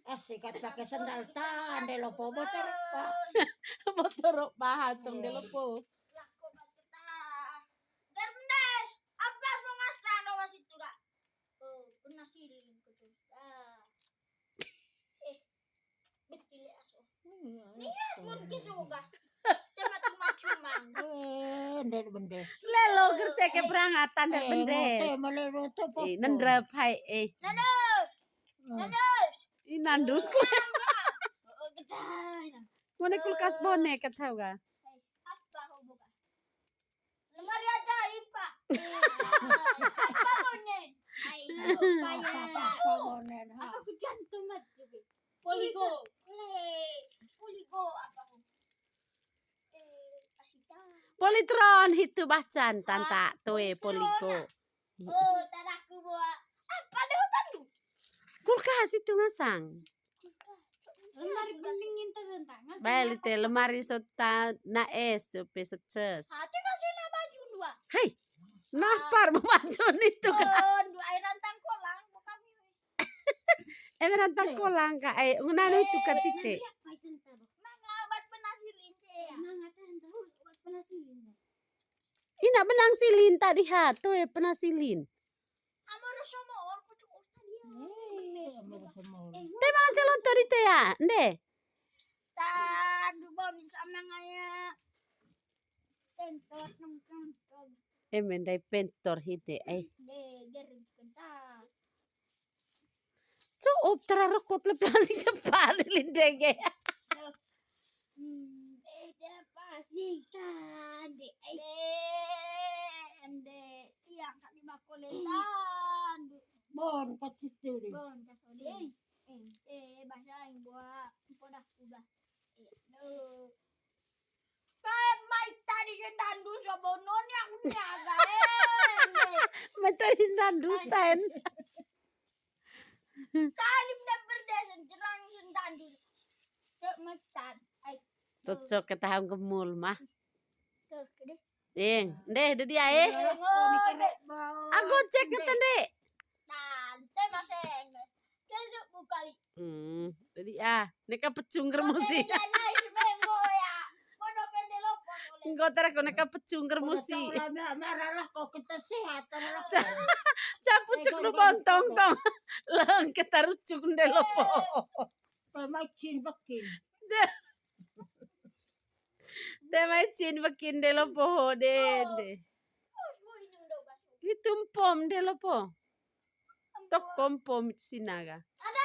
Asik kat pakai sandal tan de lopo motor pak. Motor pahatong delopo. Lako kita. Darbendes. Apa mengas tano was itu kak? Oh, pernah silin ko tuh. Betul aso. Nih pun kisuga. Cuma-cuman. Ndek bendes. Lelo gerce ke perangatan dan bendes. Malero to po. Nandra pai Nandos. Nandos. Nandus ko. Oh, kita. Mana kulkas bonek kata ga. Apa ho buka? Lemari ajaib, Pak. Apa bonen? Ai, Pagonen ha. aku jantung maju. Poligo. Poligo apa ho? Asita. Politron hitu bacan tanta toe poligo. Oh, taraku bawa. Apa ada hutan tuh? Kulkas itu ngasang. Lemari pendingin tangan. Baik te lemari sota na es cope soces. Hati kasih na baju dua. Hai. Napar memacun itu kan. Oh, dua air rantang kolang bukan ini. Rantang kolang ka ai ngunano itu kan tite. Mangga obat penasilin teh. Mangga tante obat penasilin. Ina benang silin tadi ha toe penasilin. Amor sama or kutu tadi. Te mga calon to dite ya. Nde. Tan dubon sama ngaya. Tentot nong. Mendai pentor hite ai. Gerin kenta. Cukup terarokot leplasing cepat lindenge. Beda pasing tadi. Ende tiang kali makoletan. Bon kat situ di. Bon kasode. Bahasa yang buat podak udah. Saya mai tadi jendandu sobonon yang nyaga. Matahin dandustan. Kalim dan berdesen jerang jendandu. Metan. Cocok ketahang gemul mah. Terus kede. Ndeh de dia Aku cek kata dek. Tante maseng. Kesuk bukali. Jadi neka pecung kermusi. Jangan semenggo ya. Podokan de lopo. Engkau tera kau neka pecung kermusi. Marah kok kita sehat lah. Capu cek lu bontong tong. Lang ketarucuk ndelopo. Pemacin bakin. Demacin bakin ndelopo de. Itu pom ndelopo. Tok kompom itu sinaga. Ada